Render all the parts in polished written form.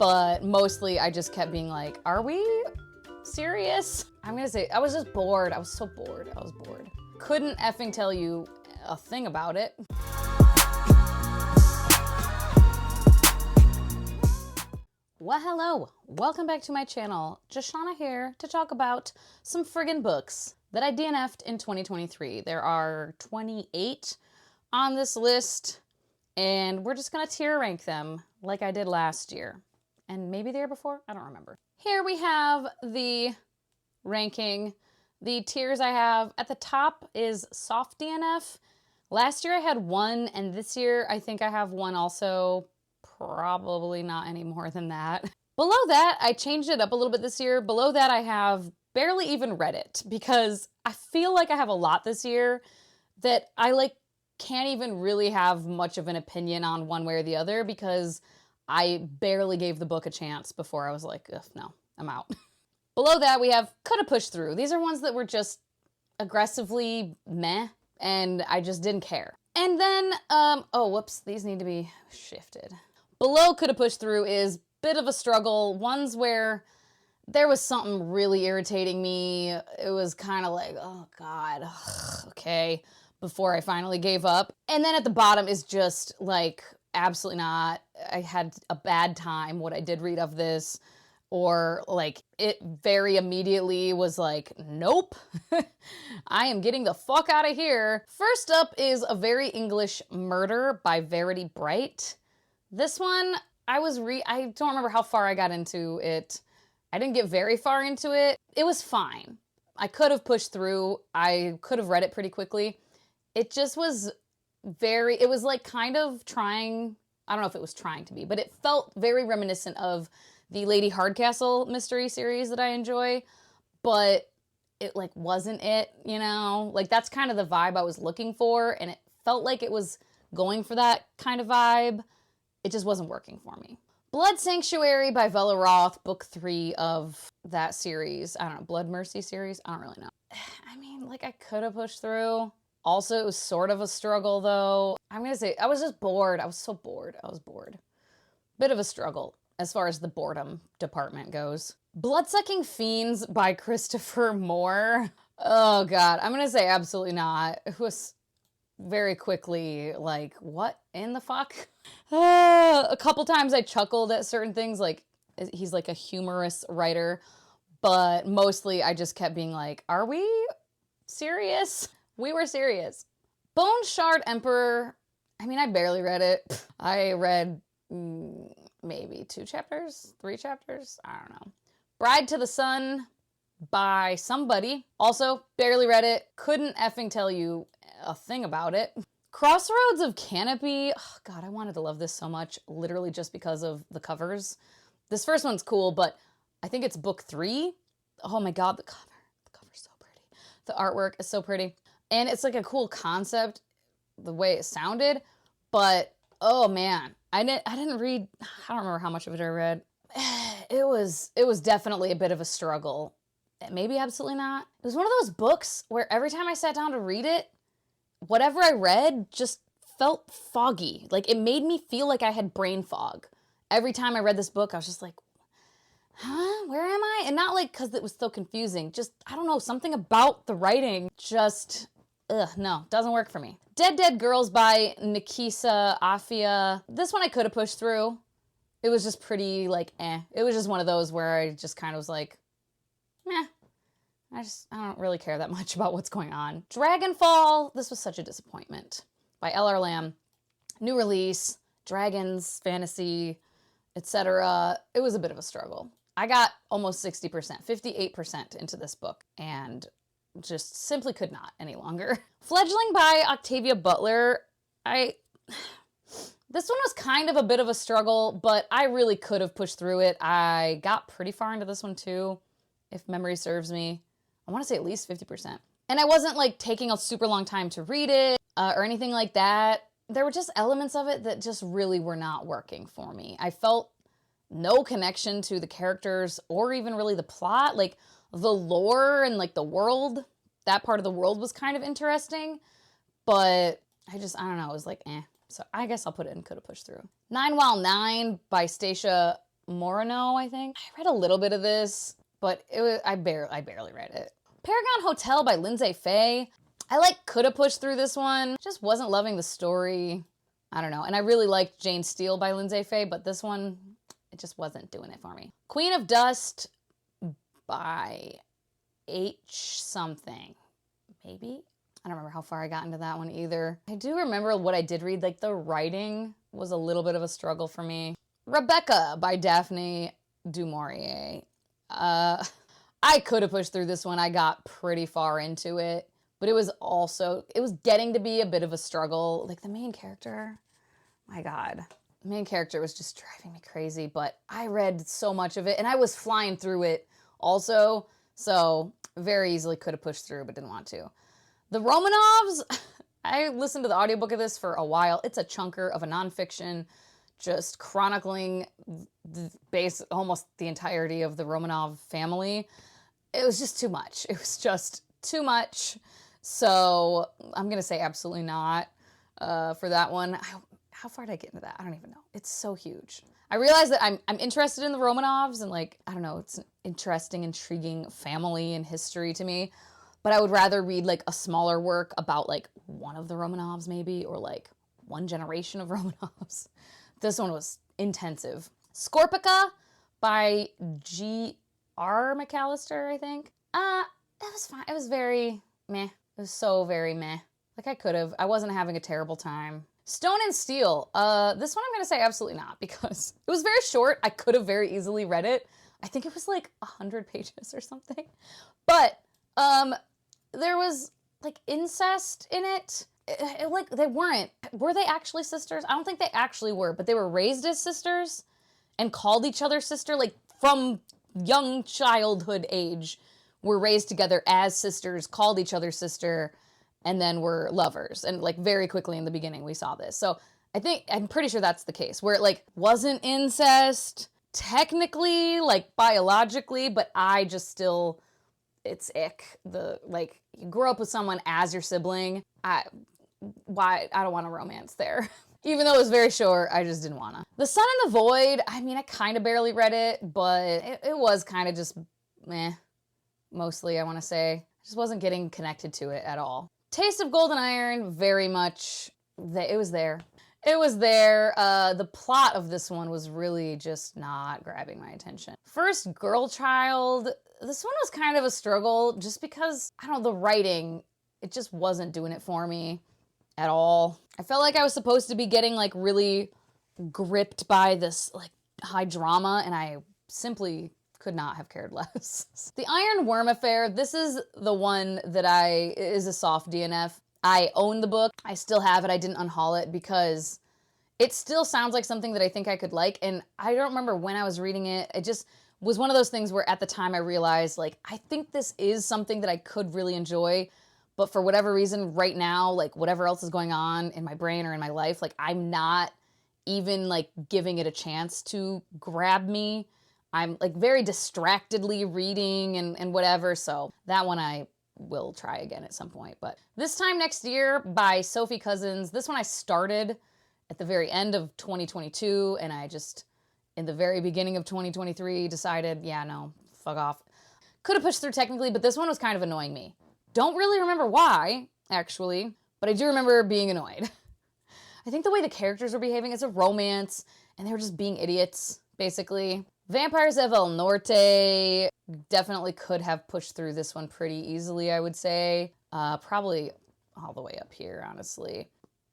but mostly I just kept being like, are we serious? I'm gonna say I was just bored. I was so bored. I was bored. Couldn't effing tell you a thing about it. Well, hello. Welcome back to my channel. Joshana here to talk about some friggin' books that I DNF'd in 2023. There are 28 on this list, and we're just gonna tier rank them like I did last year. And maybe the year before? I don't remember. Here we have the ranking. The tiers I have at the top is soft DNF. Last year I had one, and this year I think I have one also. Probably not any more than that. Below that, I changed it up a little bit this year. Below that, I have barely even read it because I feel like I have a lot this year that I can't even really have much of an opinion on one way or the other because I barely gave the book a chance before I was like, ugh, no, I'm out. Below that, we have could have pushed through. These are ones that were just aggressively meh, and I just didn't care. And then, oh, whoops, these need to be shifted. Below could have pushed through is bit of a struggle. Ones where there was something really irritating me. It was kind of like, oh God, okay, before I finally gave up. And then at the bottom is just like, absolutely not. I had a bad time what I did read of this, or like it very immediately was like, nope, I am getting the fuck out of here. First up is A Very English Murder by Verity Bright. This one, I don't remember how far I got into it. I didn't get very far into it. It was fine. I could have pushed through. I could have read it pretty quickly. It just was it was like kind of trying, I don't know if it was trying to be, but it felt very reminiscent of the Lady Hardcastle mystery series that I enjoy, but it wasn't it, you know? Like that's kind of the vibe I was looking for, and it felt like it was going for that kind of vibe. It just wasn't working for me. Blood Sanctuary by Bella Roth, book 3 of that series. I don't know, Blood Mercy series? I don't really know. I mean, I could have pushed through. Also, it was sort of a struggle though. I'm gonna say, I was just bored. I was so bored. I was bored. Bit of a struggle as far as the boredom department goes. Bloodsucking Fiends by Christopher Moore. Oh God, I'm gonna say absolutely not. It was very quickly like, what in the fuck? A couple times I chuckled at certain things, like he's like a humorous writer, but mostly I just kept being like, are we serious? We were serious. Bone Shard Emperor, I mean, I barely read it. I read maybe 2 chapters, 3 chapters, I don't know. Bride to the Sun by somebody, also barely read it, couldn't effing tell you a thing about it. Crossroads of Canopy, oh God, I wanted to love this so much, literally just because of the covers. This first one's cool, but I think it's book 3. Oh my God, the cover's so pretty. The artwork is so pretty. And it's like a cool concept, the way it sounded, but oh man, I didn't read, I don't remember how much of it I read. It was definitely a bit of a struggle. Maybe absolutely not. It was one of those books where every time I sat down to read it, whatever I read just felt foggy. Like it made me feel like I had brain fog. Every time I read this book, I was just like, huh, where am I? And not like because it was so confusing, just, I don't know, something about the writing just, no, doesn't work for me. Dead Dead Girls by Nikisa Afia. This one I could have pushed through. It was just pretty It was just one of those where I just kind of was like, meh. I don't really care that much about what's going on. Dragonfall, this was such a disappointment, by L.R. Lamb. New release, dragons, fantasy, etc. It was a bit of a struggle. I got almost 60%, 58% into this book, and just simply could not any longer. Fledgling by Octavia Butler. This one was kind of a bit of a struggle, but I really could have pushed through it. I got pretty far into this one too, if memory serves me. I want to say at least 50%. And I wasn't taking a super long time to read it or anything like that. There were just elements of it that just really were not working for me. I felt no connection to the characters or even really the plot. The lore and the world, that part of the world was kind of interesting, but I don't know, it was eh. So I guess I'll put it in could have pushed through. 9 While 9 by Stacia Moreno, I think. I read a little bit of this, but I barely read it. Paragon Hotel by Lindsay Faye. I could have pushed through this one. Just wasn't loving the story. I don't know. And I really liked Jane Steele by Lindsay Faye, but this one, it just wasn't doing it for me. Queen of Dust by H something. Maybe? I don't remember how far I got into that one either. I do remember what I did read. The writing was a little bit of a struggle for me. Rebecca by Daphne du Maurier. I could have pushed through this one. I got pretty far into it, but it was getting to be a bit of a struggle. The main character, my God. The main character was just driving me crazy, but I read so much of it, and I was flying through it also, so very easily could have pushed through, but didn't want to. The Romanovs, I listened to the audiobook of this for a while. It's a chunker of a nonfiction, just chronicling almost the entirety of the Romanov family. It was just too much. It was just too much. So I'm going to say absolutely not for that one. How far did I get into that? I don't even know. It's so huge. I realize that I'm interested in the Romanovs and I don't know, it's an interesting, intriguing family and history to me. But I would rather read a smaller work about one of the Romanovs maybe, or one generation of Romanovs. This one was intensive. Scorpica by G.R. McAllister, I think. It was fine. It was very meh. It was so very meh. I wasn't having a terrible time. Stone and Steel. This one I'm going to say absolutely not, because it was very short. I could have very easily read it. I think it was 100 pages or something. But there was incest in it. They were they actually sisters? I don't think they actually were, but they were raised as sisters and called each other sister, from young childhood age, were raised together as sisters, called each other sister, and then were lovers. And very quickly in the beginning we saw this. So I'm pretty sure that's the case, where it wasn't incest technically, biologically, but I just still, it's ick. You grow up with someone as your sibling. I don't want a romance there. Even though it was very short, I just didn't wanna. The Sun and the Void, I kind of barely read it, but it was kind of just meh, mostly, I want to say. I just wasn't getting connected to it at all. Taste of Golden Iron, very much, it was there. It was there. The plot of this one was really just not grabbing my attention. First Girl Child, this one was kind of a struggle just because, I don't know, the writing, it just wasn't doing it for me at all. I felt like I was supposed to be getting really gripped by this high drama, and I simply could not have cared less. The Iron Worm Affair, this is the one that is a soft DNF. I own the book. I still have it. I didn't unhaul it because it still sounds like something that I think I could like, and I don't remember when I was reading it. It just was one of those things where at the time I realized, I think this is something that I could really enjoy, but for whatever reason right now, whatever else is going on in my brain or in my life, I'm not even giving it a chance to grab me. I'm very distractedly reading and whatever, so that one I will try again at some point. But This Time Next Year by Sophie Cousins. This one I started at the very end of 2022, and I just, in the very beginning of 2023, decided, yeah, no, fuck off. Could have pushed through technically, but this one was kind of annoying me. Don't really remember why, actually, but I do remember being annoyed. I think the way the characters were behaving, it's a romance, and they were just being idiots, basically. Vampires of El Norte, definitely could have pushed through this one pretty easily, I would say. Probably all the way up here, honestly.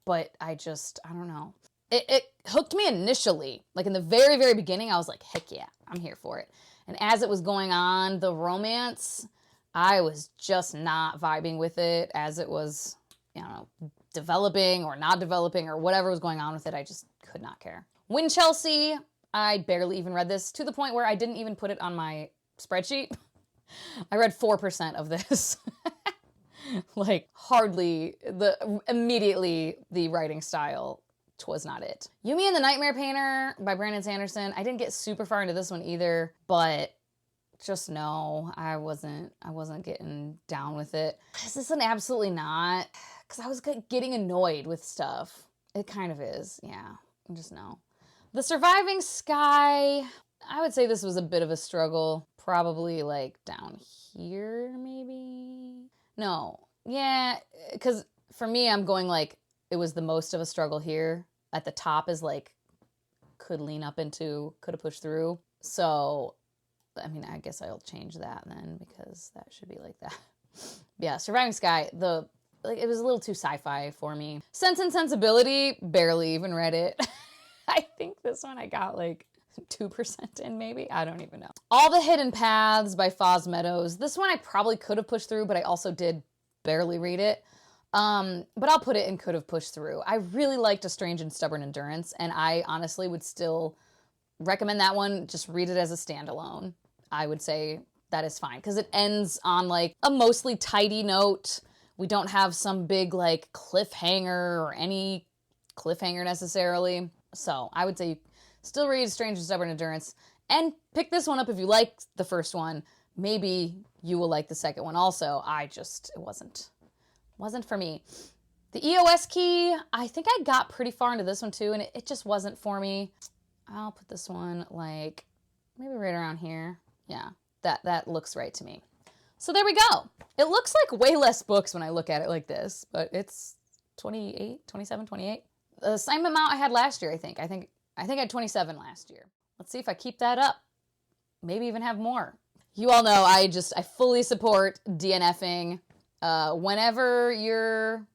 But I don't know. It hooked me initially. In the very, very beginning, I was like, heck yeah, I'm here for it. And as it was going on, the romance, I was just not vibing with it as it was, developing or not developing or whatever was going on with it. I just could not care. Winchelsea, I barely even read this, to the point where I didn't even put it on my spreadsheet. I read 4% of this. Hardly. Immediately, the writing style, 'twas not it. Yumi and the Nightmare Painter by Brandon Sanderson. I didn't get super far into this one either, but just no, I wasn't getting down with it. This is an absolutely not, because I was getting annoyed with stuff. It kind of is, yeah, just no. The Surviving Sky, I would say this was a bit of a struggle. Probably like down here, maybe? No. Yeah, because for me, I'm going like, it was the most of a struggle here. At the top is like, could lean up into, could have pushed through. So, I mean, I guess I'll change that then, because that should be like that. Yeah, Surviving Sky, it was a little too sci-fi for me. Sense and Sensibility, barely even read it. I think this one I got like 2% in, maybe? I don't even know. All the Hidden Paths by Foz Meadows. This one I probably could have pushed through, but I also did barely read it. But I'll put it in could have pushed through. I really liked A Strange and Stubborn Endurance, and I honestly would still recommend that one. Just read it as a standalone. I would say that is fine, because it ends on like a mostly tidy note. We don't have some big like cliffhanger or any cliffhanger necessarily. So I would say still read Strange and Stubborn Endurance and pick this one up if you like the first one. Maybe you will like the second one also. It wasn't for me. The EOS key, I think I got pretty far into this one too, and it just wasn't for me. I'll put this one like maybe right around here. Yeah, that looks right to me. So there we go. It looks like way less books when I look at it like this, but it's 28, 27, 28. The same amount I had last year, I think. I think I had 27 last year. Let's see if I keep that up. Maybe even have more. You all know I fully support DNFing. Whenever you're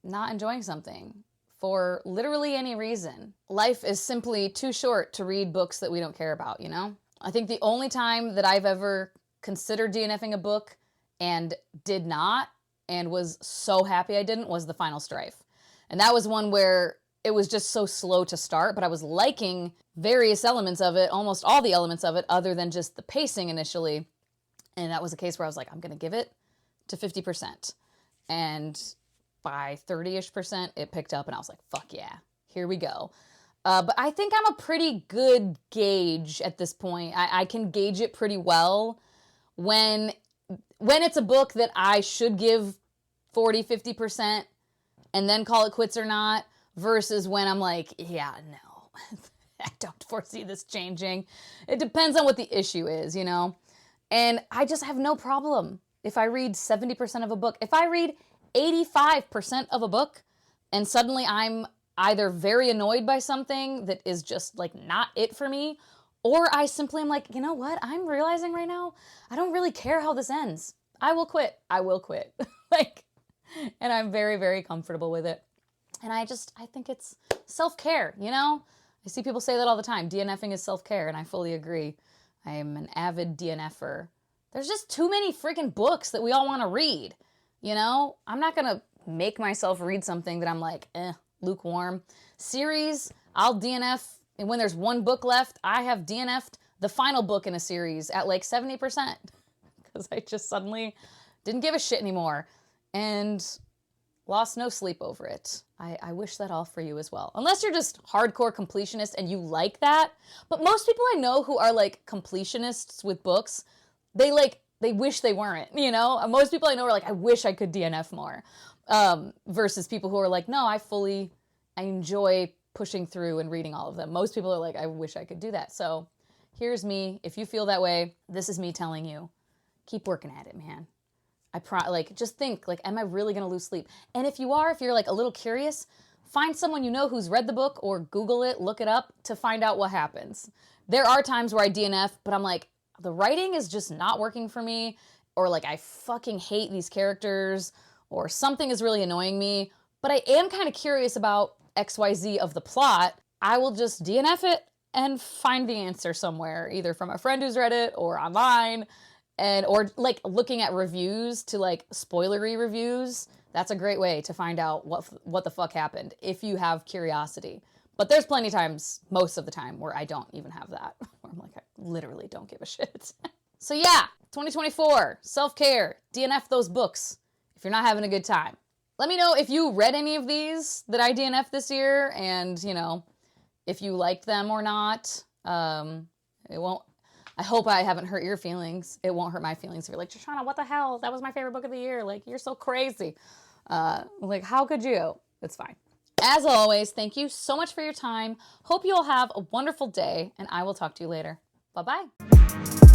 not enjoying something for literally any reason. Life is simply too short to read books that we don't care about, you know? I think the only time that I've ever considered DNFing a book and did not, and was so happy I didn't, was The Final Strife. And that was one where it was just so slow to start, but I was liking various elements of it, almost all the elements of it, other than just the pacing initially. And that was a case where I was like, I'm going to give it to 50%. And by 30-ish%, it picked up, and I was like, fuck yeah, here we go. But I think I'm a pretty good gauge at this point. I can gauge it pretty well when it's a book that I should give 40, 50% and then call it quits or not, versus when I'm like, yeah, no, I don't foresee this changing. It depends on what the issue is, you know? And I just have no problem if I read 70% of a book. If I read 85% of a book and suddenly I'm either very annoyed by something that is just like not it for me, or I simply am like, you know what? I'm realizing right now, I don't really care how this ends. I will quit. And I'm very, very comfortable with it. And I think it's self-care, you know? I see people say that all the time. DNFing is self-care, and I fully agree. I am an avid DNFer. There's just too many freaking books that we all want to read, you know? I'm not going to make myself read something that I'm like, lukewarm. Series, I'll DNF, and when there's one book left, I have DNF'd the final book in a series at like 70%, because I just suddenly didn't give a shit anymore and lost no sleep over it. I wish that all for you as well. Unless you're just hardcore completionist and you like that. But most people I know who are like completionists with books, they wish they weren't, you know? Most people I know are like, I wish I could DNF more. Versus people who are like, no, I enjoy pushing through and reading all of them. Most people are like, I wish I could do that. So here's me. If you feel that way, this is me telling you, keep working at it, man. Just think, like, am I really going to lose sleep? And if you're like a little curious, find someone you know who's read the book, or Google it, look it up to find out what happens. There are times where I DNF, but I'm like, the writing is just not working for me, or like, I fucking hate these characters, or something is really annoying me, but I am kind of curious about XYZ of the plot. I will just DNF it and find the answer somewhere, either from a friend who's read it or online. Or like looking at reviews, to like spoilery reviews. That's a great way to find out what the fuck happened if you have curiosity. But there's plenty of times, most of the time, where I don't even have that. Where I'm like, I literally don't give a shit. So yeah, 2024, self-care, DNF those books if you're not having a good time. Let me know if you read any of these that I DNF'd this year, and, you know, if you liked them or not. I hope I haven't hurt your feelings. It won't hurt my feelings if you're like, Shoshana, what the hell? That was my favorite book of the year. Like, you're so crazy. Like, how could you? It's fine. As always, thank you so much for your time. Hope you all have a wonderful day, and I will talk to you later. Bye-bye.